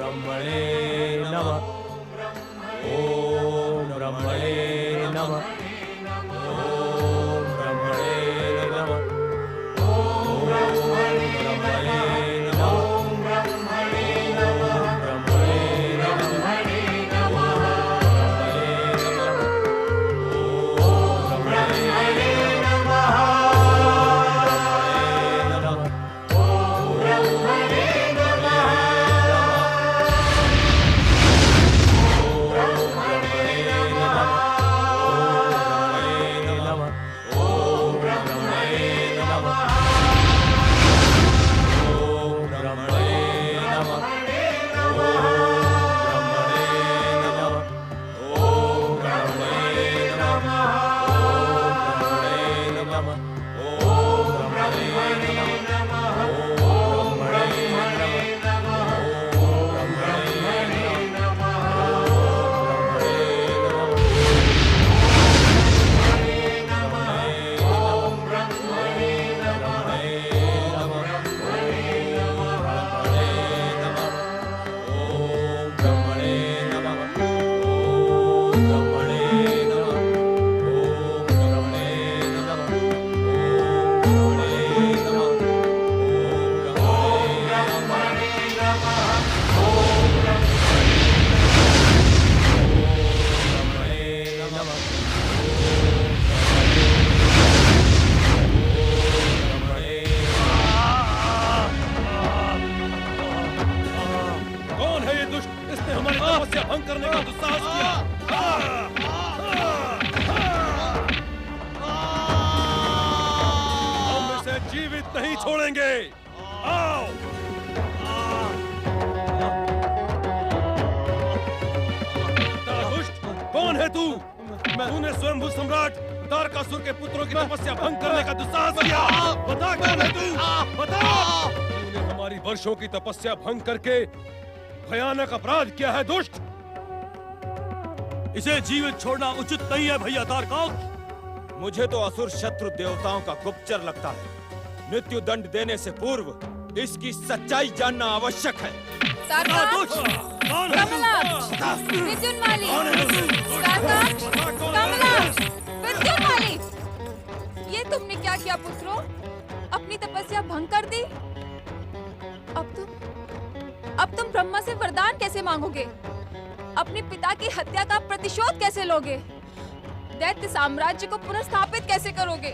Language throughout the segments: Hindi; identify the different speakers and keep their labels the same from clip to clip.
Speaker 1: ब्रह्मणे नमः। ओम ब्रह्मणे नमः। ओम ब्रह्मणे नमः। ओम ब्रह्मणे नमः। ओम ब्रह्मणे नमः। ब्रह्मणे नमः। भंग करने का दुस्साहस किया। हम इसे जीवित नहीं छोड़ेंगे। आओ। दुष्ट, कौन है तू? तूने स्वयंभू सम्राट तारकासुर के पुत्रों की तपस्या भंग करने का दुस्साहस किया। बता कौन है तू? बता। तूने हमारी वर्षों की तपस्या भंग करके भयानक अपराध किया है दुष्ट।
Speaker 2: इसे जीवित छोड़ना उचित नहीं है भैया तारकासुर।
Speaker 3: मुझे तो असुर शत्रु देवताओं का गुप्तचर लगता है। मृत्यु दंड देने से पूर्व इसकी सच्चाई जानना आवश्यक है।
Speaker 4: ये तुमने क्या किया पुत्रों? अपनी तपस्या भंग कर दी। अब तुम ब्रह्मा से वरदान कैसे मांगोगे? अपने पिता की हत्या का प्रतिशोध कैसे लोगे? दैत्य साम्राज्य को पुनर्स्थापित कैसे करोगे?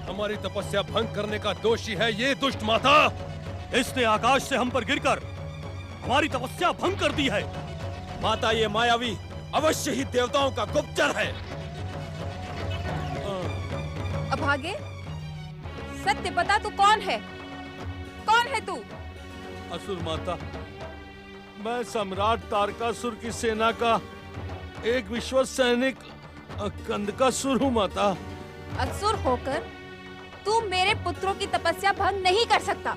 Speaker 1: हमारी तपस्या भंग करने का दोषी है ये दुष्ट माता।
Speaker 2: इसने आकाश से हम पर गिरकर हमारी तपस्या भंग कर दी है।
Speaker 3: माता, ये मायावी अवश्य ही देवताओं का गुप्तचर है।
Speaker 4: अभागे, सत्य बता, तू कौन है? कौन है तू?
Speaker 2: असुर माता, मैं सम्राट तारकासुर की सेना का एक विश्वस्त सैनिक कंदकासुर हूँ माता।
Speaker 4: असुर होकर तू मेरे पुत्रों की तपस्या भंग नहीं कर सकता।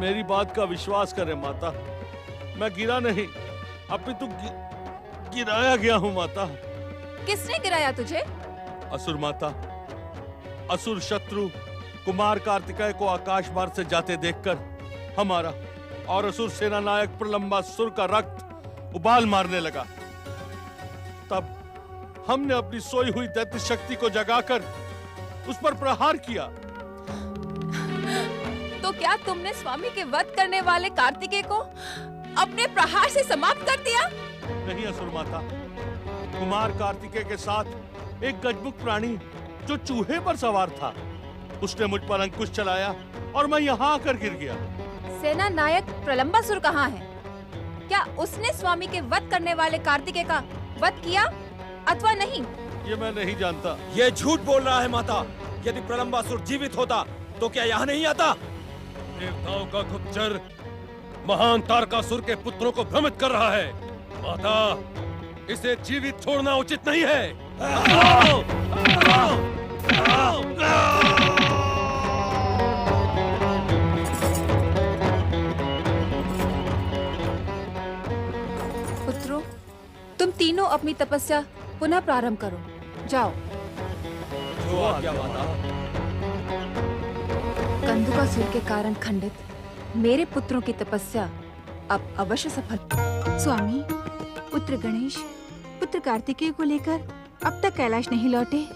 Speaker 2: मेरी बात का विश्वास करें माता, मैं गिरा नहीं, अपितु गिराया गया हूँ माता।
Speaker 4: किसने गिराया तुझे?
Speaker 2: असुर माता, असुर शत्रु कुमार कार्तिकेय को आकाश मार्ग से जाते देखकर हमारा और असुर सेना नायक प्रलंबासुर का रक्त उबाल मारने लगा। तब हमने अपनी सोई हुई दैत्य शक्ति को जगाकर उस पर प्रहार किया।
Speaker 4: तो क्या तुमने स्वामी के वध करने वाले कार्तिकेय को अपने प्रहार से समाप्त कर दिया?
Speaker 2: नहीं असुर माता, कुमार कार्तिकेय के साथ एक गजमुख प्राणी जो चूहे पर सवार था, उसने मुझ पर अंकुश चलाया और मैं यहाँ आकर गिर गया।
Speaker 4: सेना नायक प्रलंबासुर कहाँ है? क्या उसने स्वामी के वध करने वाले कार्तिकेय का वध किया अथवा नहीं?
Speaker 2: ये मैं नहीं जानता।
Speaker 3: ये झूठ बोल रहा है माता। यदि प्रलंबासुर जीवित होता तो क्या यहाँ नहीं आता?
Speaker 1: देवताओं का गुप्तचर महान तारकासुर के पुत्रों को भ्रमित कर रहा है। माता, इसे जीवित छोड़ना उचित नहीं है।
Speaker 4: पुत्रों, तुम तीनों अपनी तपस्या पुनः प्रारंभ करो। जाओ।
Speaker 3: जो आज्ञा माता।
Speaker 4: कंदकासुर के कारण खंडित मेरे पुत्रों की तपस्या अब अवश्य सफल
Speaker 5: स्वामी, पुत्र गणेश, पुत्र कार्तिकेय को लेकर अब तक कैलाश नहीं लौटे।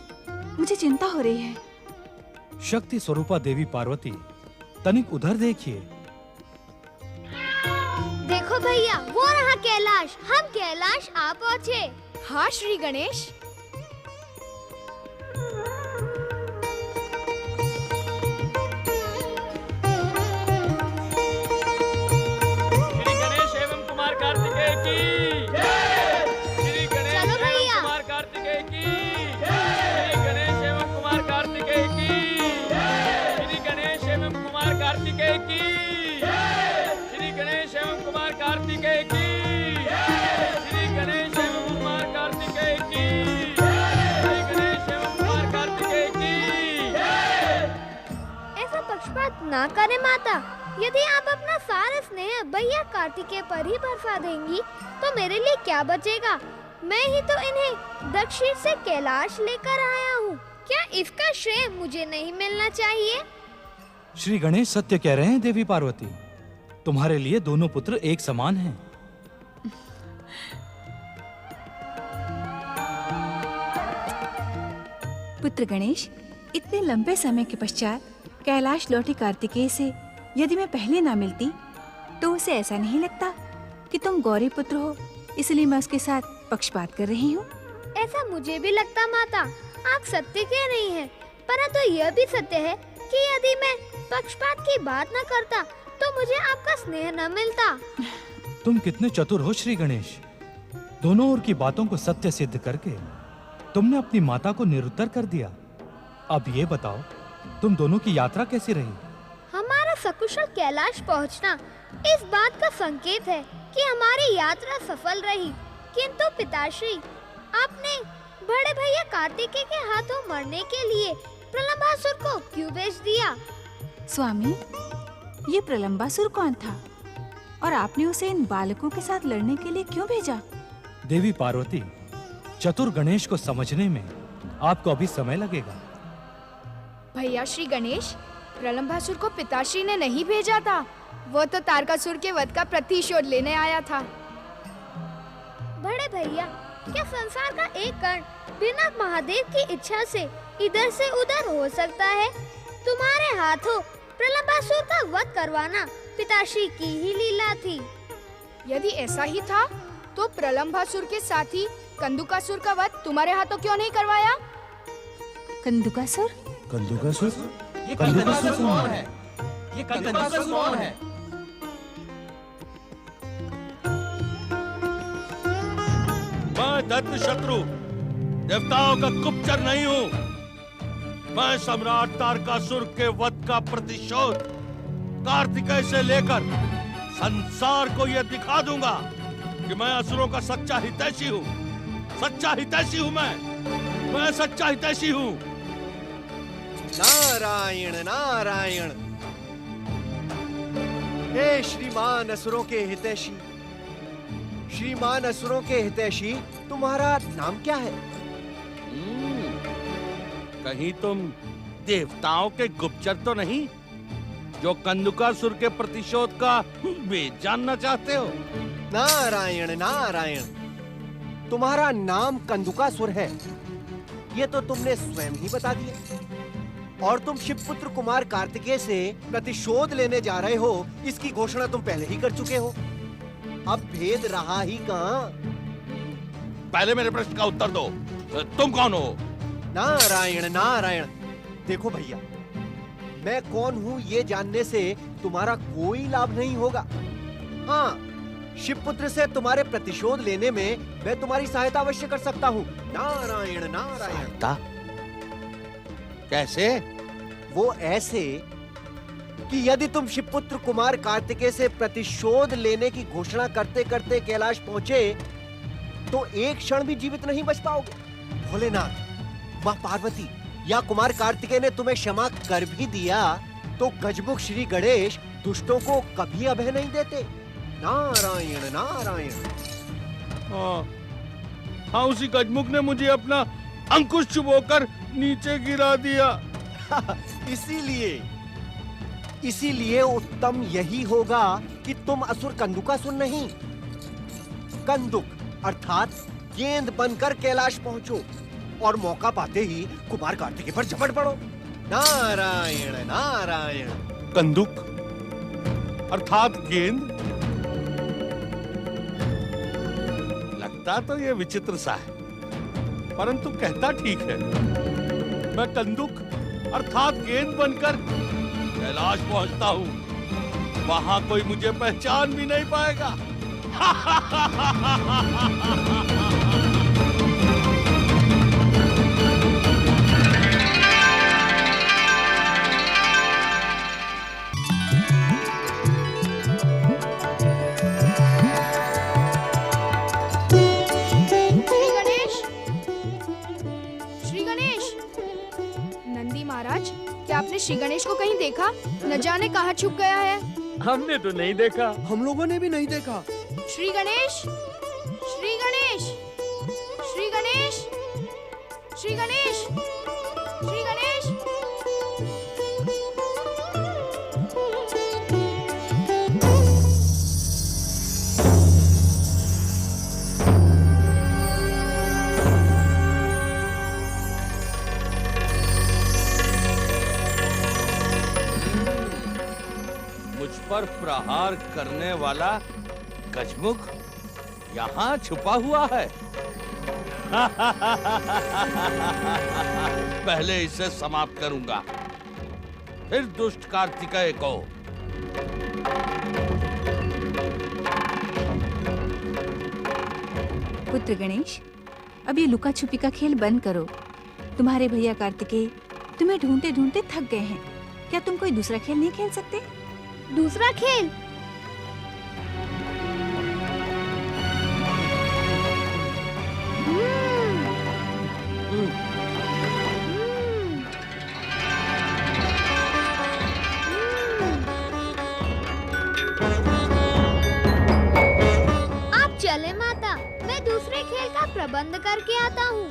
Speaker 5: मुझे चिंता हो रही है।
Speaker 6: शक्ति स्वरूपा देवी पार्वती, तनिक उधर देखिए।
Speaker 7: देखो भैया, वो रहा कैलाश। हम कैलाश आ पहुँचे।
Speaker 4: हाँ श्री गणेश।
Speaker 8: श्री गणेश एवं कुमार कार्तिकेय की जय। श्री गणेश
Speaker 7: चलो
Speaker 8: एवं
Speaker 7: भैया।
Speaker 8: कुमार कार्तिकेय की जय। श्री गणेश एवं कुमार कार्तिकेय की जय। श्री गणेश एवं कुमार कार्तिकेय की जय। श्री गणेश एवं कुमार कार्तिकेय की जय। श्री गणेश एवं कुमार कार्तिकेय की जय। श्री गणेश एवं कुमार कार्तिकेय की जय।
Speaker 7: ऐसा पक्षपात ना करे माता। यदि आप अपना सारा स्नेह भैया कार्तिकेय पर ही बरसा देंगी तो मेरे लिए क्या बचेगा। मैं ही तो इन्हें दक्षिण से कैलाश लेकर आया हूँ। क्या इसका श्रेय मुझे नहीं मिलना चाहिए?
Speaker 6: श्री गणेश सत्य कह रहे हैं देवी पार्वती, तुम्हारे लिए दोनों पुत्र एक समान हैं।
Speaker 5: पुत्र गणेश, इतने लंबे समय के पश्चात कैलाश लौटी कार्तिकेय से यदि मैं पहले ना मिलती तो उसे ऐसा नहीं लगता कि तुम गौरी पुत्र हो, इसलिए मैं उसके साथ पक्षपात कर रही हूँ।
Speaker 7: ऐसा मुझे भी लगता माता। आप सत्य कह रही हैं, परंतु यह भी सत्य है कि यदि मैं पक्षपात की बात न करता तो मुझे आपका स्नेह न मिलता।
Speaker 6: तुम कितने चतुर हो श्री गणेश। दोनों ओर की बातों को सत्य सिद्ध करके तुमने अपनी माता को निरुत्तर कर दिया। अब ये बताओ, तुम दोनों की यात्रा कैसी रही?
Speaker 7: हमारा सकुशल कैलाश पहुंचना इस बात का संकेत है कि हमारी यात्रा सफल रही। किंतु पिताश्री, आपने बड़े भैया कार्तिकेय के हाथों मरने के लिए प्रलंबासुर को क्यों भेज दिया?
Speaker 5: स्वामी, ये प्रलंबासुर कौन था और आपने उसे इन बालकों के साथ लड़ने के लिए क्यों भेजा?
Speaker 6: देवी पार्वती, चतुर गणेश को समझने में आपको अभी समय लगेगा।
Speaker 4: भैया श्री गणेश, प्रलंबासुर को पिताश्री ने नहीं भेजा था। वो तो तारकासुर के वध का प्रतिशोध लेने आया था।
Speaker 7: बड़े भैया, क्या संसार का एक कण बिना महादेव की इच्छा से इधर से उधर हो सकता है? तुम्हारे हाथों प्रलंबासुर का वध करवाना पिताश्री की ही लीला थी।
Speaker 4: यदि ऐसा ही था तो प्रलंबासुर के साथी कंदुकासुर का वध तुम्हारे हाथों क्यों नहीं करवाया?
Speaker 5: कंदुकासुर?
Speaker 6: कंदुकासुर? कंदुकासुर कौन है?
Speaker 8: ये कंदुकासुर कौन है?
Speaker 2: मैं दत्त शत्रु देवताओं का गुप्तचर नहीं हूँ। मैं सम्राट तारकासुर के वध का प्रतिशोध कार्तिकेय से लेकर संसार को यह दिखा दूंगा कि मैं असुरों का सच्चा हितैषी हूँ। सच्चा हितैषी हूँ मैं सच्चा हितैषी हूँ।
Speaker 9: नारायण नारायण। हे श्रीमान असुरों के हितैषी, श्रीमान असुरों के हितैषी, तुम्हारा नाम क्या है?
Speaker 2: कहीं तुम देवताओं के गुप्तचर तो नहीं जो कंदुकासुर के प्रतिशोध का वेद जानना चाहते हो?
Speaker 9: नारायण नारायण, तुम्हारा नाम कंदुकासुर है, ये तो तुमने स्वयं ही बता दिया। और तुम शिवपुत्र कुमार कार्तिकेय से प्रतिशोध लेने जा रहे हो, इसकी घोषणा तुम पहले ही कर चुके हो। अब भेद रहा ही कहाँ?
Speaker 2: पहले मेरे प्रश्न का उत्तर दो, तुम कौन हो?
Speaker 9: नारायण नारायण। देखो भैया, मैं कौन हूँ ये जानने से तुम्हारा कोई लाभ नहीं होगा। हाँ, शिवपुत्र से तुम्हारे प्रतिशोध लेने में मैं तुम्हारी सहायता अवश्य कर सकता हूँ। नारायण नारायण।
Speaker 2: कैसे?
Speaker 9: वो ऐसे कि यदि तुम शिवपुत्र कुमार कार्तिकेय से प्रतिशोध लेने की घोषणा करते करते कैलाश पहुंचे तो एक क्षण भी जीवित नहीं बच पाओगे। भोलेनाथ, माँ पार्वती या कुमार कार्तिकेय ने तुम्हें क्षमा कर भी दिया तो गजमुख श्री गणेश दुष्टों को कभी अभय नहीं देते। नारायण नारायण।
Speaker 2: हाँ, उसी गजमुख ने मुझे अपना अंकुश चुभोकर नीचे गिरा दिया।
Speaker 9: इसीलिए उत्तम यही होगा कि तुम असुर कंदुकासुर नहीं, कंदुक अर्थात गेंद बनकर कैलाश पहुंचो और मौका पाते ही कुमार कार्तिकेय पर झपट पड़ो। नारायण नारायण।
Speaker 2: कंदुक अर्थात गेंद? लगता तो ये विचित्र सा है, परंतु कहता ठीक है। मैं कंदुक अर्थात गेंद बनकर कैलाश पहुंचता हूं, वहां कोई मुझे पहचान भी नहीं पाएगा।
Speaker 10: आपने श्री गणेश को कहीं देखा? न जाने कहाँ छुप गया है।
Speaker 8: हमने तो नहीं देखा।
Speaker 9: हम लोगों ने भी नहीं देखा।
Speaker 10: श्री गणेश, श्री गणेश, श्री गणेश, श्री गणेश, श्री गणेश।
Speaker 2: पर प्रहार करने वाला गजमुख यहाँ छुपा हुआ है। पहले इसे समाप्त करूंगा, फिर दुष्ट कार्तिकेय को।
Speaker 5: पुत्र गणेश, अब ये लुका छुपी का खेल बंद करो। तुम्हारे भैया कार्तिकेय तुम्हें ढूंढते ढूंढते थक गए हैं। क्या तुम कोई दूसरा खेल नहीं खेल सकते?
Speaker 7: दूसरा खेल? आप चले माता, मैं दूसरे खेल का प्रबंध करके आता हूँ।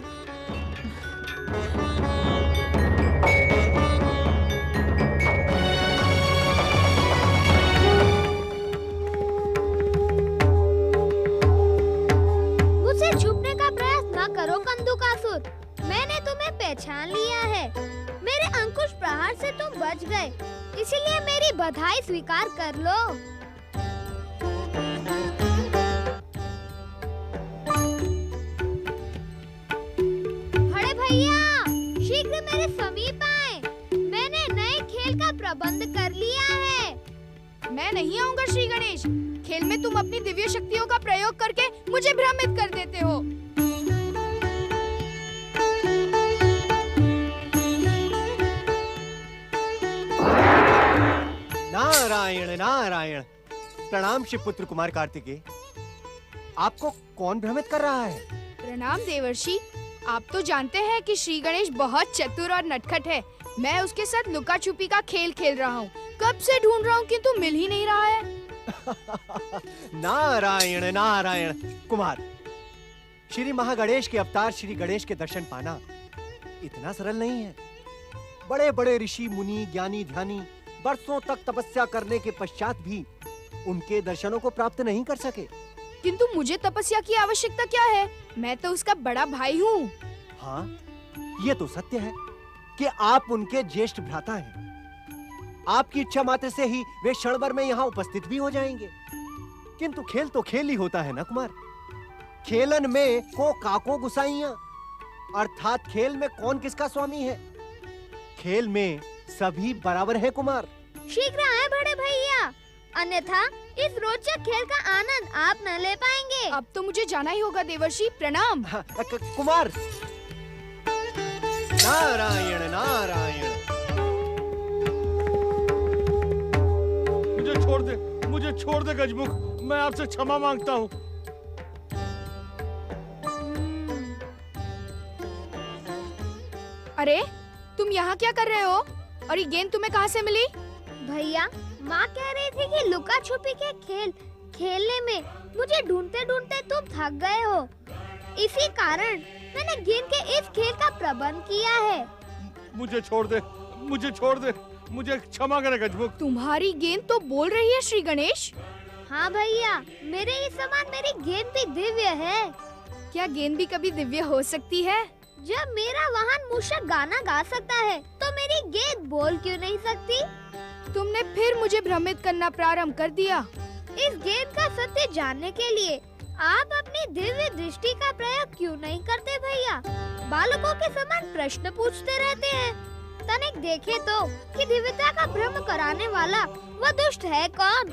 Speaker 7: करो कंदुकासुर, मैंने तुम्हें पहचान लिया है। मेरे अंकुश प्रहार से तुम बच गए, इसलिए मेरी बधाई स्वीकार कर लो। बड़े भैया, शीघ्र मेरे समीप आए। मैंने नए खेल का प्रबंध कर लिया है।
Speaker 10: मैं नहीं आऊंगा श्री गणेश। खेल में तुम अपनी दिव्य शक्तियों का प्रयोग करके मुझे भ्रमित कर देते हो।
Speaker 9: नारायण नारायण। प्रणाम शिवपुत्र कुमार कार्तिकेय। आपको कौन भ्रमित कर रहा है?
Speaker 10: प्रणाम देवर्षि। आप तो जानते हैं कि श्री गणेश बहुत चतुर और नटखट है। मैं उसके साथ लुका छुपी का खेल खेल रहा हूँ। कब से ढूंढ रहा हूँ किंतु मिल ही नहीं रहा है।
Speaker 9: नारायण नारायण। कुमार, श्री महागणेश के अवतार श्री गणेश के दर्शन पाना इतना सरल नहीं है। बड़े बड़े ऋषि मुनि ज्ञानी ध्यानी वर्षों तक तपस्या करने के पश्चात भी उनके दर्शनों को प्राप्त नहीं कर सके।
Speaker 10: किंतु मुझे तपस्या की आवश्यकता क्या है? मैं तो उसका बड़ा भाई हूँ।
Speaker 9: हाँ, ये तो सत्य है कि आप उनके ज्येष्ठ भ्राता हैं। आपकी इच्छा मात्र से ही वे क्षण भर में यहाँ उपस्थित भी हो जाएंगे। किंतु खेल तो खेल ही होता है ना कुमार। खेलन में को काको गुसाइयां, अर्थात खेल में कौन किसका स्वामी है। खेल में सभी बराबर है कुमार।
Speaker 7: शीघ्र आए बड़े भैया, अन्यथा इस रोचक खेल का आनंद आप न ले पाएंगे।
Speaker 10: अब तो मुझे जाना ही होगा देवर्षि। प्रणाम।
Speaker 9: कुमार। नारायण नारायण।
Speaker 2: मुझे छोड़ दे गजमुख। मैं आपसे क्षमा मांगता हूँ।
Speaker 10: अरे तुम यहाँ क्या कर रहे हो? और ये गेंद तुम्हें कहाँ से मिली?
Speaker 7: भैया, माँ कह रही थी कि लुका छुपी के खेल खेलने में मुझे ढूंढते ढूंढते तुम थक गए हो। इसी कारण मैंने गेंद के इस खेल का प्रबंध किया है।
Speaker 2: मुझे छोड़ दे, मुझे छोड़ दे, मुझे क्षमा करे गजमुख।
Speaker 10: तुम्हारी गेंद तो बोल रही है श्री गणेश।
Speaker 7: हाँ भैया, मेरे ही समान मेरी गेंद भी दिव्य है।
Speaker 10: क्या गेंद भी कभी दिव्य हो सकती है?
Speaker 7: जब मेरा वाहन मूषक गाना गा सकता है, तो मेरी गेंद बोल क्यों नहीं सकती?
Speaker 10: तुमने फिर मुझे भ्रमित करना प्रारंभ कर दिया।
Speaker 7: इस गेंद का सत्य जानने के लिए आप अपनी दिव्य दृष्टि का प्रयोग क्यों नहीं करते भैया? बालकों के समान प्रश्न पूछते रहते हैं। तनिक देखे तो कि दिव्यता का भ्रम कराने वाला वह दुष्ट है कौन?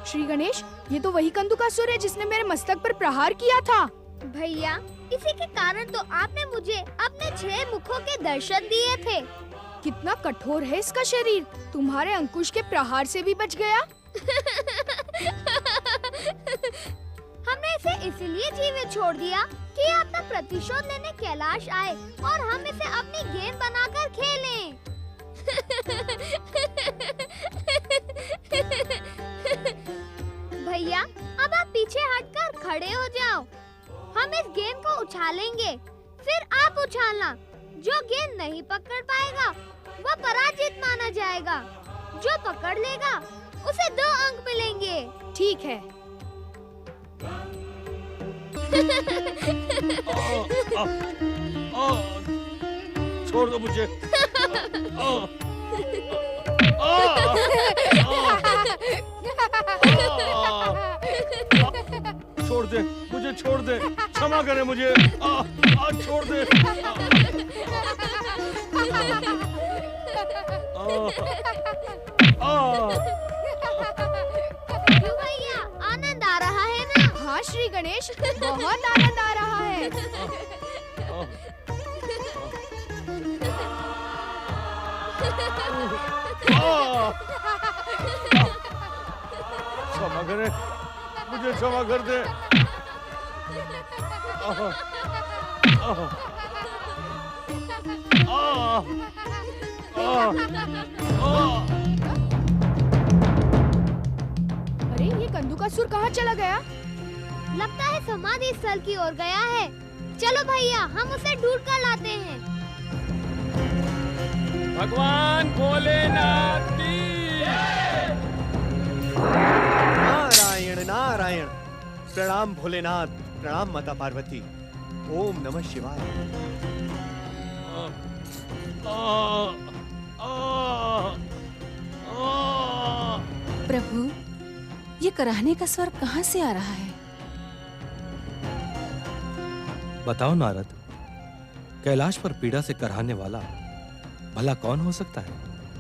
Speaker 10: श्री गणेश, ये तो वही कंदुकासुर है जिसने मेरे मस्तक पर प्रहार किया था।
Speaker 7: भैया, इसी के कारण तो आपने मुझे अपने 6 मुखों के दर्शन दिए थे।
Speaker 10: कितना कठोर है इसका शरीर, तुम्हारे अंकुश के प्रहार से भी बच गया।
Speaker 7: हमने इसे इसलिए जीवित छोड़ दिया कि अपना प्रतिशोध लेने कैलाश आए और हम इसे अपनी गेंद बनाकर खेलें। भैया, अब आप पीछे हटकर खड़े हो जाओ। हम इस गेंद को उछालेंगे, फिर आप उछालना। जो गेंद नहीं पकड़ पाएगा वह पराजित माना जाएगा। जो पकड़ लेगा उसे 2 अंक मिलेंगे।
Speaker 10: ठीक है।
Speaker 2: छोड़ दो मुझे। छोड़ दे मुझे, छोड़ दे, क्षमा करे मुझे। छोड़ दे।
Speaker 7: क्यों भैया, आनंद आ रहा है ना?
Speaker 10: हाँ श्री गणेश, बहुत आनंद आ रहा है।
Speaker 2: क्षमा करे मुझे, क्षमा कर दे।
Speaker 10: अरे ये कंदुकासुर कहाँ चला गया?
Speaker 7: लगता है समाधि स्थल की ओर गया है। चलो भैया, हम उसे ढूंढ कर लाते हैं।
Speaker 8: भगवान भोलेनाथ की
Speaker 9: नारायण नारायण। प्रणाम भोलेनाथ, प्रणाम माता पार्वती। ओम नमः शिवाय।
Speaker 5: प्रभु, ये कराहने का स्वर कहाँ से आ रहा है?
Speaker 6: बताओ नारद, कैलाश पर पीड़ा से कराहने वाला भला कौन हो सकता है?